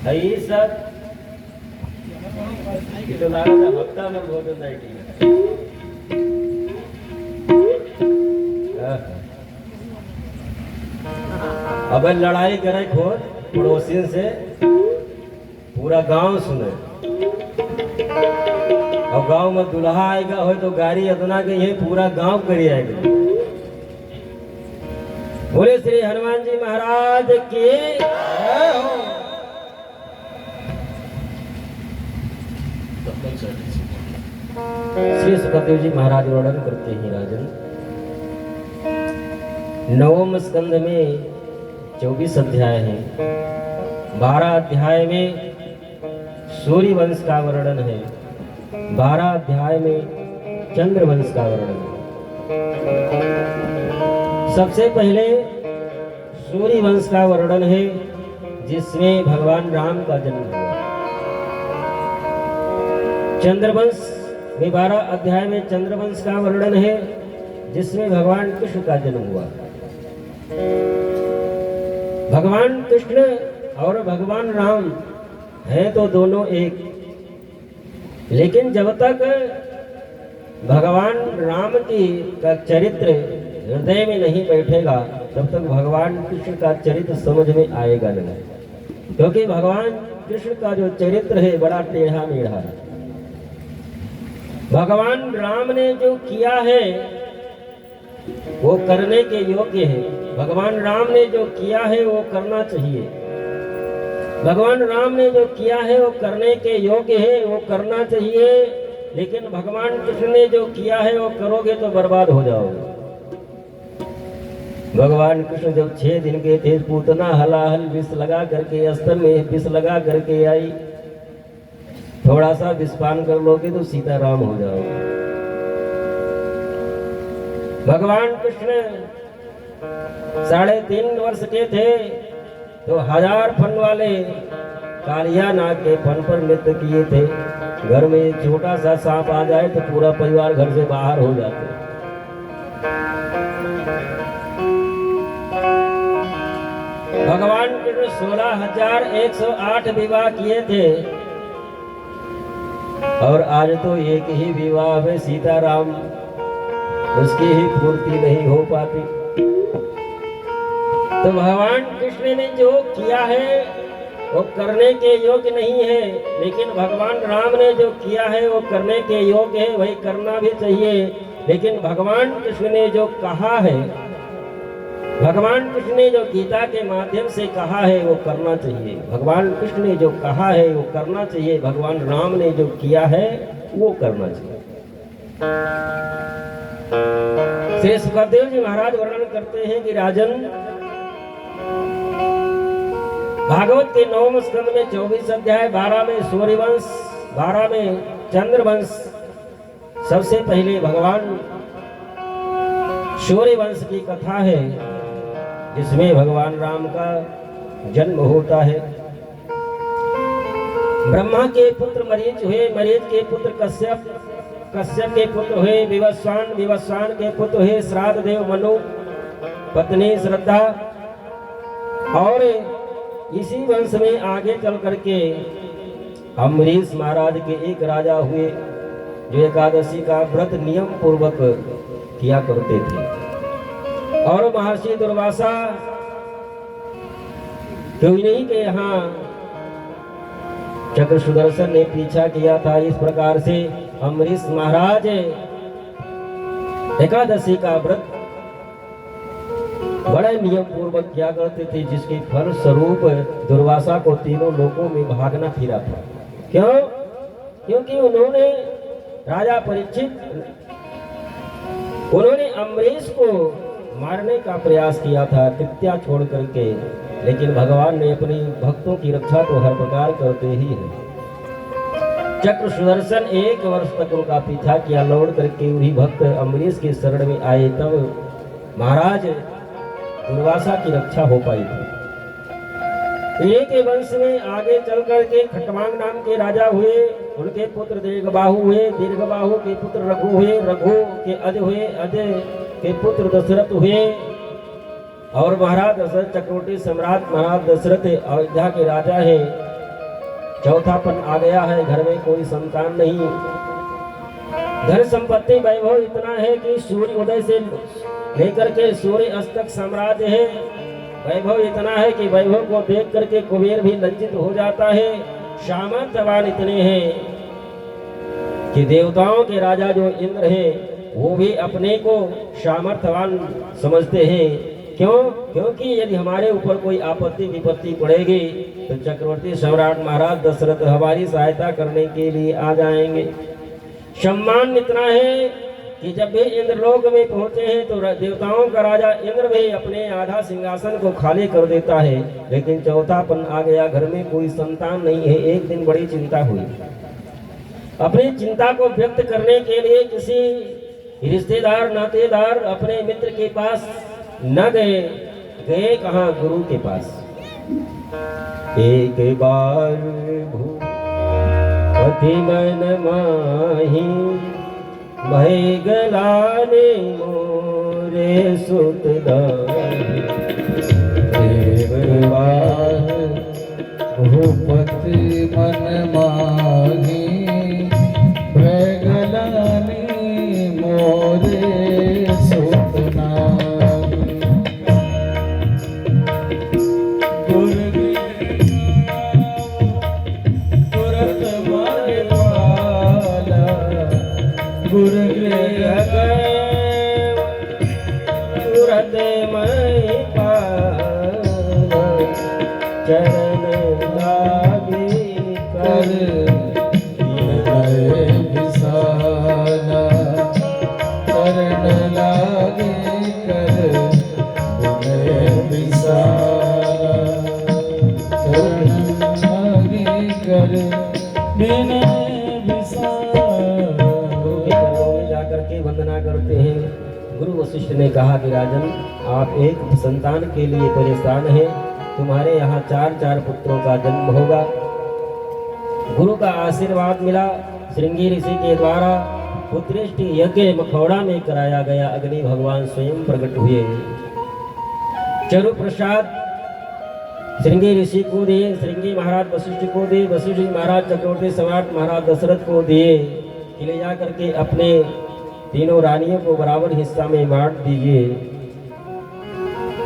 Speaker 1: ये सब ये तो लगा था हफ्ता में भोजन नाइटी। अब लड़ाई करे खोर पड़ोसियों से, पूरा गांव सुने। अब गांव में दुल्हा आएगा हो तो गाड़ी इतना गई है पूरा गांव करी आएगा। बोले श्री हनुमान जी महाराज के। श्री सुखदेव जी महाराज वर्णन करते हैं राजन, नवम स्कंद में 24 अध्याय है। 12 अध्याय में सूर्य वंश का वर्णन है, 12 अध्याय में चंद्र वंश का वर्णन है। सबसे पहले सूर्य वंश का वर्णन है जिसमें भगवान राम का जन्म हुआ। चंद्रवंश में 12 अध्याय में चंद्रवंश का वर्णन है जिसमें भगवान कृष्ण का जन्म हुआ। भगवान कृष्ण और भगवान राम हैं तो दोनों एक, लेकिन जब तक भगवान राम की का चरित्र हृदय में नहीं बैठेगा तब तक भगवान कृष्ण का चरित्र समझ में आएगा नहीं। क्योंकि भगवान कृष्ण का जो चरित्र है बड़ा टेढ़ा मेढ़ा है। भगवान राम ने जो किया है वो करने के योग्य है। भगवान राम ने जो किया है वो करना चाहिए। भगवान राम ने जो किया है वो करने के योग्य है, वो करना चाहिए। लेकिन भगवान कृष्ण ने जो किया है वो करोगे तो बर्बाद हो जाओगे। भगवान कृष्ण जब 6 दिन के थे, पूतना हलाहल विष लगा करके अस्त्र में विष लगा करके आई। थोड़ा सा विषपान कर लोगे तो सीताराम हो जाओगे। भगवान कृष्ण 3.5 वर्ष के थे तो 1000 फन वाले कालिया नाग के फन पर नृत्य किए थे। घर में एक छोटा सा सांप आ जाए तो पूरा परिवार घर से बाहर हो जाते। भगवान कृष्ण 16,108 विवाह किए थे और आज तो एक ही विवाह में सीताराम उसकी ही पूर्ति नहीं हो पाती। तो भगवान कृष्ण ने जो किया है वो करने के योग्य नहीं है, लेकिन भगवान राम ने जो किया है वो करने के योग्य है, वही करना भी चाहिए। लेकिन भगवान कृष्ण ने जो कहा है, भगवान कृष्ण ने जो गीता के माध्यम से कहा है वो करना चाहिए। भगवान कृष्ण ने जो कहा है वो करना चाहिए। भगवान राम ने जो किया है वो करना चाहिए। श्री सुखदेव जी महाराज वर्णन करते हैं कि राजन, भागवत के 9वें स्कंद में 24 अध्याय, 12 में सूर्यवंश, 12 में चंद्रवंश। सबसे पहले भगवान सूर्यवंश की कथा है जिसमें भगवान राम का जन्म होता है। ब्रह्मा के पुत्र मरीच हुए, मरीच के पुत्र कश्यप, कश्यप के पुत्र हुए विवस्वान, विवस्वान के पुत्र हुए श्राद्ध देव मनु, पत्नी श्रद्धा। और इसी वंश में आगे चल करके अम्बरीश महाराज के एक राजा हुए जो एकादशी का व्रत नियम पूर्वक किया करते थे। और महर्षि दुर्वासा क्यों नहीं के यहाँ चक्र सुदर्शन ने पीछा किया था। इस प्रकार से अम्बरीश महाराज एकादशी का व्रत बड़े नियम पूर्वक किया करते थे, जिसके फल स्वरूप दुर्वासा को तीनों लोकों में भागना फिरा था। क्यों? क्योंकि उन्होंने राजा परीक्षित उन्होंने अम्बरीश को मारने का प्रयास किया था कृत्या छोड़ करके, लेकिन भगवान ने अपनी भक्तों की रक्षा तो हर प्रकार करते ही है। चक्र सुदर्शन 1 वर्ष तक उनका पीछा किया, लौट करके वही भक्त अम्बरीश के शरण में आए, तब महाराज दुर्वासा की रक्षा हो पाई थी। एक के वंश में आगे चल करके खटवांग नाम के राजा हुए, उनके पुत्र दीर्घबाहु हुए, दीर्घबाहु के पुत्र रघु हुए, रघु के अज हुए, अज के पुत्र दशरथ हुए, और महाराज दशरथ चक्रवर्ती सम्राट महाराज दशरथ अयोध्या के राजा हैं। चौथापन आ गया है, घर में कोई संतान नहीं, धन संपत्ति वैभव इतना है कि सूर्य उदय से लेकर के सूर्य अस्त तक साम्राज्य है। वैभव इतना है कि वैभव को देख करके कुबेर भी लज्जित हो जाता है। सामर्थ्यवान इतने हैं कि देवताओं के राजा जो इंद्र हैं वो भी अपने को सामर्थ्यवान समझते हैं। क्यों? क्योंकि यदि हमारे ऊपर कोई आपत्ति विपत्ति पड़ेगी तो चक्रवर्ती सम्राट महाराज दशरथ हमारी सहायता करने के लिए आ जाएंगे। सम्मान इतना है कि जब भी इंद्रलोक में पहुंचे हैं तो देवताओं का राजा इंद्र भी अपने आधा सिंहासन को खाली कर देता है। लेकिन चौथापन आ गया, घर में कोई संतान नहीं है। एक दिन बड़ी चिंता हुई। अपनी चिंता को व्यक्त करने के लिए किसी रिश्तेदार नातेदार अपने मित्र के पास न गए, गए कहाँ? गुरु के पास। एक बार भूपति मन माही भय गलाने मोरे सुत
Speaker 2: भूपति मन माही भय गलाने मोरे सुत
Speaker 1: चरण लागे कर
Speaker 2: विशाला, चरण लागे कर विशाला, चरण लागे कर विनय विशाला।
Speaker 1: गुरु के चरणों में जाकर के वंदना करते हैं। गुरु वशिष्ठ ने कहा कि राजन, आप एक संतान के लिए परेशान हैं, तुम्हारे यहाँ 4 पुत्रों का जन्म होगा। गुरु का आशीर्वाद मिला। श्रृंगी ऋषि के द्वारा पुत्रेष्टि यज्ञ मखौड़ा में कराया गया। अग्नि भगवान स्वयं प्रकट हुए। चरु प्रसाद श्रृंगी ऋषि को दिए, श्रृंगी महाराज वशिष्ठ को दिए, वशिष्ठ महाराज चक्रवर्ती सम्राट महाराज दशरथ को दिए कि ले जा करके अपने तीनों रानियों को बराबर हिस्सा में बांट दीजिए।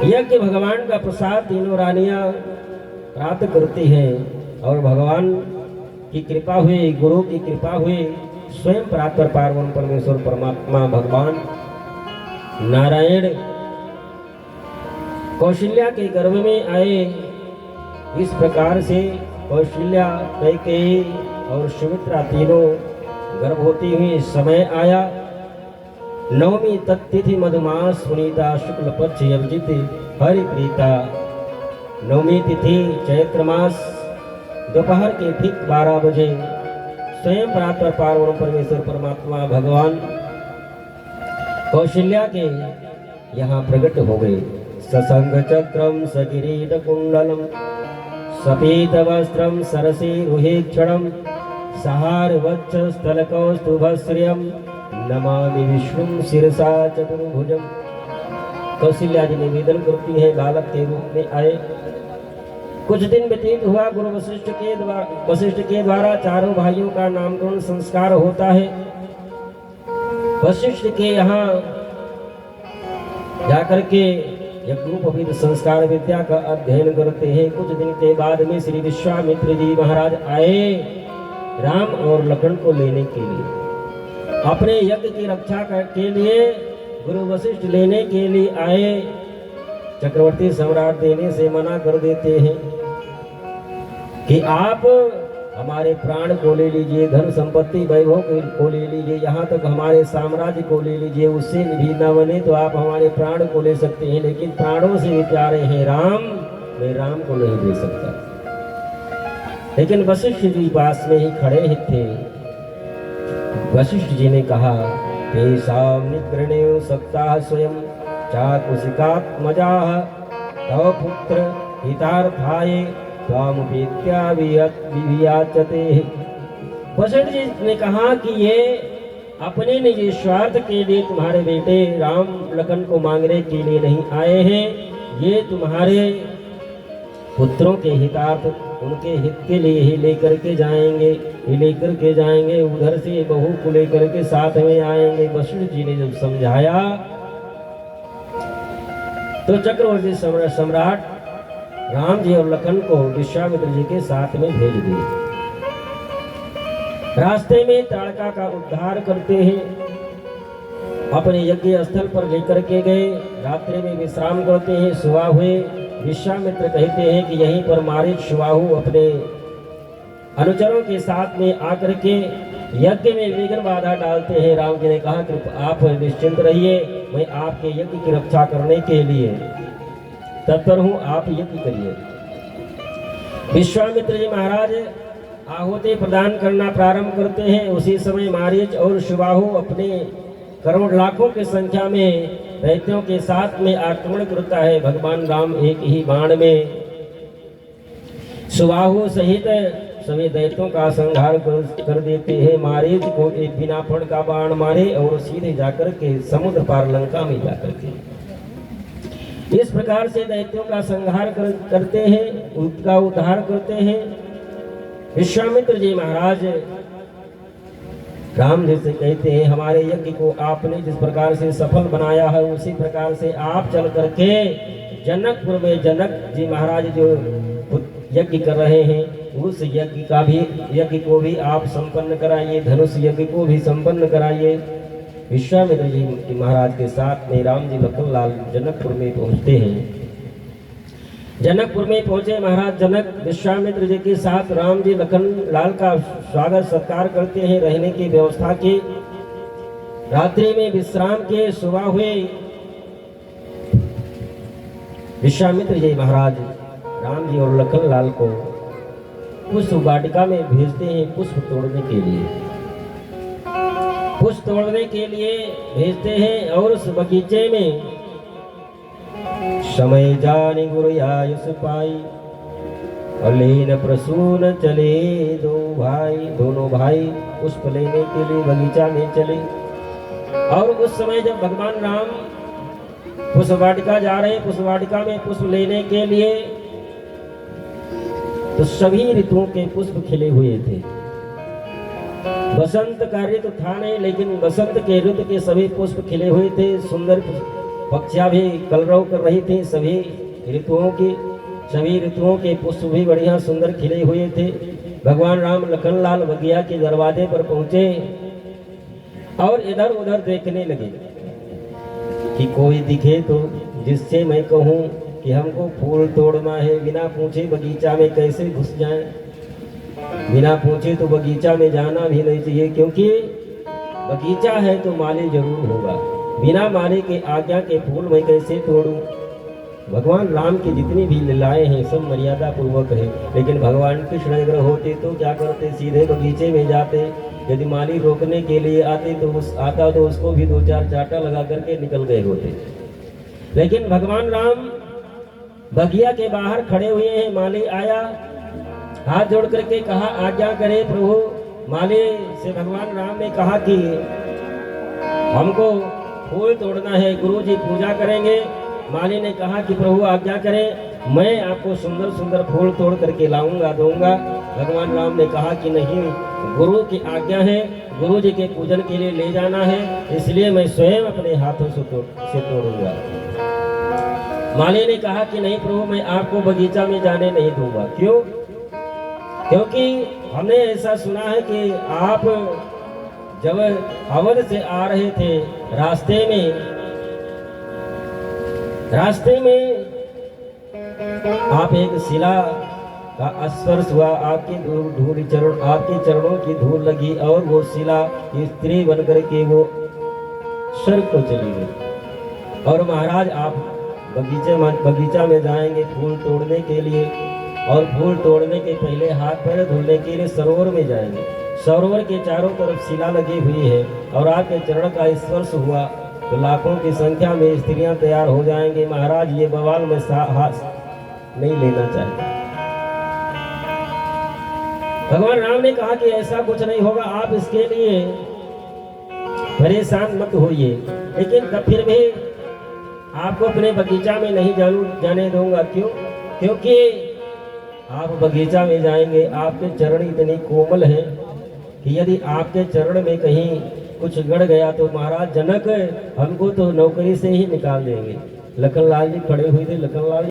Speaker 1: यज्ञ भगवान का प्रसाद तीनों रानियां प्राप्त करती हैं और भगवान की कृपा हुई, गुरु की कृपा हुई, स्वयं परात्पर पार्वण परमेश्वर परमात्मा भगवान नारायण कौशल्या के गर्भ में आए। इस प्रकार से कौशल्या, कैकेयी और सुमित्रा तीनों गर्भवती हुई। समय आया, नवमी तत्तिथि मधुमास पुनीता शुक्ल पक्ष यवजित हरि प्रीता। नवमी तिथि चैत्र मास दोपहर के ठीक 12 बजे स्वयं परात्पर पार्वण परमेश्वर परमात्मा भगवान कौशल्या के यहाँ प्रकट हो गए। ससंग चक्रम सकिरीट कुंडलम सपीत वस्त्रम सरसी रुहेक्षणम सहार वच्छ स्थल कौस्तुभश्रियम नमामि विष्णु शिरसा चतुर्भुजम। कौशल्या जी निवेदन करती है, बालक के रूप में आए। कुछ दिन व्यतीत हुआ, गुरु वशिष्ठ के द्वारा चारों भाइयों का नामकरण संस्कार होता है। वशिष्ठ के यहाँ जाकर के यज्ञोपवीत संस्कार विद्या का अध्ययन करते हैं। कुछ दिन के बाद में श्री विश्वामित्र जी महाराज आए राम और लखन को लेने के लिए। अपने यज्ञ की रक्षा के लिए गुरु वशिष्ठ लेने के लिए आए। चक्रवर्ती सम्राट देने से मना कर देते हैं कि आप हमारे प्राण को ले लीजिए, धन संपत्ति वैभव को ले लीजिए, यहाँ तक हमारे साम्राज्य को ले लीजिए, उससे भी न बने तो आप हमारे प्राण को ले सकते हैं, लेकिन प्राणों से भी प्यारे हैं राम, मैं राम को नहीं दे सकता। लेकिन वशिष्ठ जी पास में ही खड़े ही थे। वशिष्ठ जी ने कहा, तेषां निग्रणेन सक्ताः स्वयं चाकुशिकात्मजाः तव पुत्र हितार्थाय त्वामुपेत्यावियाचते। वशिष्ठ जी ने कहा कि ये अपने निजी स्वार्थ के लिए तुम्हारे बेटे राम लखन को मांगने के लिए नहीं आए हैं, ये तुम्हारे पुत्रों के हितार्थ, उनके हित के लिए ही लेकर के जाएंगे, उधर से बहू को लेकर के साथ में आएंगे। वशिष्ठ जी ने जब समझाया तो चक्रवर्ती सम्राट राम जी और लखन को विश्वामित्र जी के साथ में भेज दिए। रास्ते में ताड़का का उद्धार करते हैं, अपने यज्ञ स्थल पर लेकर के गए, रात्रि में विश्राम करते हैं, सुबह हुए विश्वामित्र कहते हैं कि यहीं पर मारीच सुबाहु अपने अनुचरों के साथ में आकर के यज्ञ में विघ्न बाधा डालते हैं। राम जी ने कहा कि आप निश्चिंत रहिए, मैं आपके यज्ञ की रक्षा करने के लिए तत्पर हूँ, आप यज्ञ करिए। विश्वामित्र जी महाराज आहुति प्रदान करना प्रारंभ करते हैं। उसी समय मारीच और सुबाहु अपने करोड़ लाखों की संख्या में दैत्यों के साथ में आक्रमण करता है। भगवान राम एक ही बाण में सुबाहु सहित सभी दैत्यों का संहार कर देते हैं। मारीच को एक बिना फण का बाण मारे और सीधे जाकर के समुद्र पार लंका में जाकर के इस प्रकार से दैत्यों का संहार करते हैं, उनका उद्धार करते हैं। विश्वामित्र जी महाराज राम जी से कहते हैं, हमारे यज्ञ को आपने जिस प्रकार से सफल बनाया है उसी प्रकार से आप चल करके जनकपुर में जनक जी महाराज जो यज्ञ कर रहे हैं उस यज्ञ को भी आप संपन्न कराइए, धनुष यज्ञ को भी संपन्न कराइए। विश्वामित्र जी महाराज के साथ में राम जी लखन लाल जनकपुर में पहुंचते हैं। जनकपुर में पहुंचे महाराज जनक विश्वामित्र जी के साथ राम जी लखन लाल का स्वागत सत्कार करते हैं, रहने की व्यवस्था की। रात्रि में विश्राम के सुबह हुए विश्वामित्र जी महाराज राम जी और लखन लाल को पुष्प वाटिका में भेजते हैं पुष्प तोड़ने के लिए, पुष्प तोड़ने के लिए भेजते हैं। और उस बगीचे में समय जानी गुरु आयुष पाई अलीन प्रसून चले दोनों भाई पुष्प लेने के लिए बगीचा में चले। और उस समय जब भगवान राम पुष्प वाटिका जा रहे, पुष्प वाटिका में पुष्प लेने के लिए, तो सभी ऋतुओं के पुष्प खिले हुए थे। बसंत का ऋतु था नहीं, लेकिन बसंत के ऋतु के सभी पुष्प खिले हुए थे। सुंदर पक्षियां भी कलरव कर रही थी। सभी ऋतुओं के पुष्प भी बढ़िया सुंदर खिले हुए थे। भगवान राम लखन लाल बगिया के दरवाजे पर पहुंचे और इधर उधर देखने लगे कि कोई दिखे तो जिससे मैं कहूं कि हमको फूल तोड़ना है। बिना पूछे बगीचा में कैसे घुस जाएं? बिना पूछे तो बगीचा में जाना भी नहीं चाहिए, क्योंकि बगीचा है तो माली जरूर होगा। बिना माली के आज्ञा के फूल मैं कैसे तोड़ूं? भगवान राम की जितनी भी लीलाएं हैं सब मर्यादा पूर्वक है, लेकिन भगवान कृष्ण अगर होते तो क्या करते? सीधे बगीचे में जाते। यदि माली रोकने के लिए आते तो उसको भी 2-4 चाटा लगा करके निकल गए होते। लेकिन भगवान राम बगिया के बाहर खड़े हुए हैं। माली आया, हाथ जोड़ करके कहा, आज्ञा करे प्रभु। माली से भगवान राम ने कहा कि हमको फूल तोड़ना है, गुरु जी पूजा करेंगे। माली ने कहा कि प्रभु आज्ञा करें, मैं आपको सुंदर सुंदर फूल तोड़ करके लाऊंगा, दूंगा। भगवान राम ने कहा कि नहीं, गुरु की आज्ञा है, गुरु जी के पूजन के लिए ले जाना है, इसलिए मैं स्वयं अपने हाथों से तोड़ूंगा। माली ने कहा कि नहीं प्रभु, मैं आपको बगीचा में जाने नहीं दूंगा। क्यों? क्योंकि हमने ऐसा सुना है कि आप जब अवध से आ रहे थे, रास्ते में आप एक शिला का स्पर्श हुआ, आपकी धूल चरण, आपके चरणों की धूल लगी और वो शिला स्त्री बनकर के वो स्वर्ग को चली गई। और महाराज आप बगीचा में जाएंगे फूल तोड़ने के लिए, और फूल तोड़ने के पहले हाथ पैर धुलने के लिए सरोवर में जाएंगे। सरोवर के चारों तरफ शिला लगी हुई है और आपके चरण का स्पर्श हुआ तो लाखों की संख्या में स्त्रियां तैयार हो जाएंगे। महाराज ये बवाल में हाथ नहीं लेना चाहिए। भगवान राम ने कहा कि ऐसा कुछ नहीं होगा, आप इसके लिए परेशान मत होइए, लेकिन तब फिर भी आपको अपने बगीचा में नहीं जाने दूंगा। क्यों? क्योंकि आप बगीचा में जाएंगे, आपके चरण इतने कोमल हैं कि यदि आपके चरण में कहीं कुछ गड़ गया तो महाराज जनक हमको तो नौकरी से ही निकाल देंगे। लखनलाल जी खड़े हुए थे। लखनलाल